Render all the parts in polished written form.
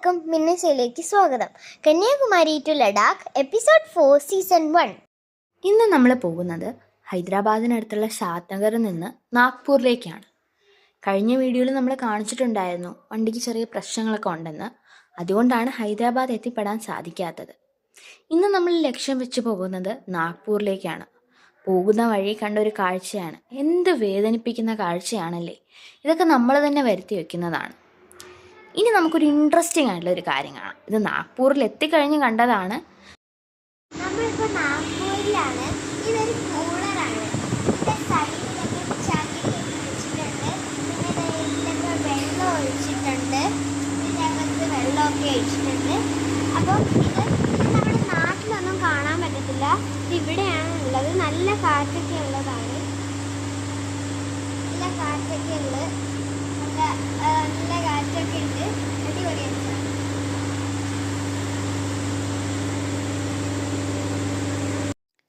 എല്ലാവർക്കും മിന്നശയിലേക്ക് സ്വാഗതം. Kanyakumari to Ladakh episode 4 season 1. ഇന്ന് നമ്മൾ പോകുന്നത് ഹൈദരാബാദിനടുത്തുള്ള ഷാദ്നഗറിൽ നിന്ന് നാഗ്പൂരിലേക്കാണ്. കഴിഞ്ഞ വീഡിയോയിൽ നമ്മൾ കാണിച്ചിട്ടുണ്ടായിരുന്നു വണ്ടിക്ക് ചെറിയ പ്രശ്നങ്ങളൊക്കെ ഉണ്ടെന്ന്. അതുകൊണ്ടാണ് ഹൈദരാബാദ് എത്തിപ്പെടാൻ സാധിക്കാത്തത്. ഇന്ന് നമ്മൾ ലക്ഷ്യം വെച്ച് പോകുന്നത് നാഗ്പൂരിലേക്കാണ്. പോകുന്ന വഴി കണ്ട ഒരു കാഴ്ചയാണ്. എന്ത് വേദനിപ്പിക്കുന്ന കാഴ്ചയാണല്ലേ. ഇതൊക്കെ നമ്മൾ തന്നെ വരുത്തി വയ്ക്കുന്നതാണ്. ഇനി നമുക്കൊരു ഇൻട്രസ്റ്റിംഗ് ആയിട്ടുള്ള ഒരു കാര്യം കാണാം. ഇത് നാഗ്പൂരിൽ എത്തിക്കഴിഞ്ഞ് കണ്ടതാണ്. നമ്മളിപ്പോൾ നാഗ്പൂരിലാണ്. ഇതൊരു കൂളറാണ്. ഇതിൻ്റെ സൈഡിലൊക്കെ ചകിരിയൊക്കെ വെച്ചിട്ടുണ്ട്. പിന്നെ ഇതിലൊക്കെ വെള്ളം ഒഴിച്ചിട്ടുണ്ട്. ഇതിനകത്ത് വെള്ളമൊക്കെ ഒഴിച്ചിട്ടുണ്ട്. അപ്പോൾ ഇത് നമ്മുടെ നാട്ടിലൊന്നും കാണാൻ പറ്റത്തില്ല. ഇവിടെയാണ് ഉള്ളത്. നല്ല കാറ്റൊക്കെ ഉള്ളതാണ്. നല്ല കാറ്റൊക്കെ ഉള്ളത്. നല്ല കാറ്റൊക്കെ ഉണ്ട്. അടിപൊളിയാണ്.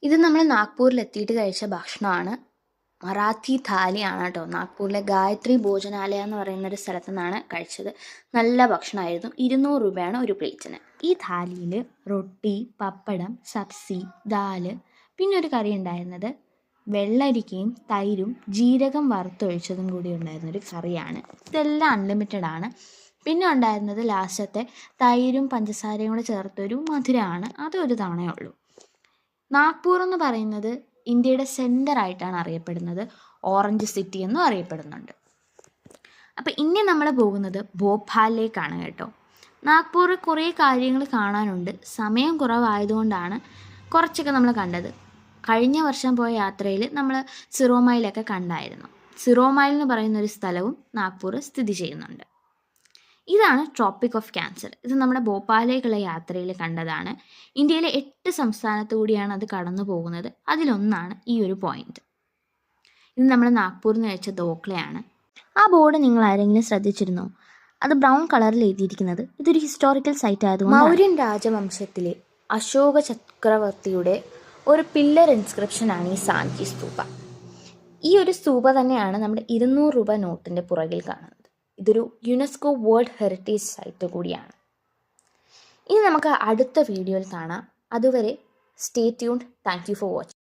ഇത് നമ്മൾ നാഗ്പൂരിൽ എത്തിയിട്ട് കഴിച്ച ഭക്ഷണമാണ്. മറാത്തി താലിയാണ് കേട്ടോ. നാഗ്പൂരിലെ ഗായത്രി ഭോജനാലയ എന്ന് പറയുന്നൊരു സ്ഥലത്തു നിന്നാണ് കഴിച്ചത്. നല്ല ഭക്ഷണമായിരുന്നു. 200 രൂപയാണ് ഒരു പ്ലേറ്റിന്. ഈ താലിയിൽ റൊട്ടി, പപ്പടം, സബ്സി, ദാല്, പിന്നെ ഒരു കറി ഉണ്ടായിരുന്നത് വെള്ളരിക്കയും തൈരും ജീരകം വറുത്തൊഴിച്ചതും കൂടി ഉണ്ടായിരുന്നൊരു കറിയാണ്. ഇതെല്ലാം അൺലിമിറ്റഡ് ആണ്. പിന്നെ ഉണ്ടായിരുന്നത് ലാസ്റ്റത്തെ തൈരും പഞ്ചസാരയും കൂടെ ചേർത്തൊരു മധുരമാണ്. അതൊരു തവണയേ ഉള്ളൂ. നാഗ്പൂർ എന്ന് പറയുന്നത് ഇന്ത്യയുടെ സെൻറ്ററായിട്ടാണ് അറിയപ്പെടുന്നത്. ഓറഞ്ച് സിറ്റി എന്നും അറിയപ്പെടുന്നുണ്ട്. അപ്പോൾ ഇനി നമ്മൾ പോകുന്നത് ഭോപ്പാലിലേക്കാണ് കേട്ടോ. നാഗ്പൂരിൽ കുറേ കാര്യങ്ങൾ കാണാനുണ്ട്. സമയം കുറവായതുകൊണ്ടാണ് കുറച്ചൊക്കെ നമ്മൾ കണ്ടത്. കഴിഞ്ഞ വർഷം പോയ യാത്രയിൽ നമ്മൾ സിറോമയിലൊക്കെ കണ്ടായിരുന്നു. സിറോമയിൽ എന്ന് പറയുന്ന ഒരു സ്ഥലവും നാഗ്പൂർ സ്ഥിതി ചെയ്യുന്നുണ്ട്. ഇതാണ് ട്രോപ്പിക് ഓഫ് ക്യാൻസർ. ഇത് നമ്മുടെ ഭോപ്പാലിലേക്കുള്ള യാത്രയിൽ കണ്ടതാണ്. ഇന്ത്യയിലെ 8 സംസ്ഥാനത്തു കൂടിയാണ് അത് കടന്നു പോകുന്നത്. അതിലൊന്നാണ് ഈ ഒരു പോയിന്റ്. ഇത് നമ്മൾ നാഗ്പൂരിൽ നിന്ന് വെച്ച ദോക്ലയാണ്. ആ ബോർഡ് നിങ്ങൾ ആരെങ്കിലും ശ്രദ്ധിച്ചിരുന്നോ? അത് ബ്രൗൺ കളറിൽ എഴുതിയിരിക്കുന്നത് ഇതൊരു ഹിസ്റ്റോറിക്കൽ സൈറ്റ് ആയതുകൊണ്ട്. മൗര്യൻ രാജവംശത്തിലെ അശോക ചക്രവർത്തിയുടെ ഒരു പില്ലർ ഇൻസ്ക്രിപ്ഷനാണ് ഈ സാഞ്ചി സ്തൂപ. ഈ ഒരു സ്തൂപ തന്നെയാണ് നമ്മുടെ 200 രൂപ നോട്ടിൻ്റെ പുറകിൽ കാണുന്നത്. ഇതൊരു യുനെസ്കോ വേൾഡ് ഹെറിറ്റേജ് സൈറ്റ് കൂടിയാണ്. ഇനി നമുക്ക് അടുത്ത വീഡിയോയിൽ കാണാം. അതുവരെ stay tuned. Thank you for watching.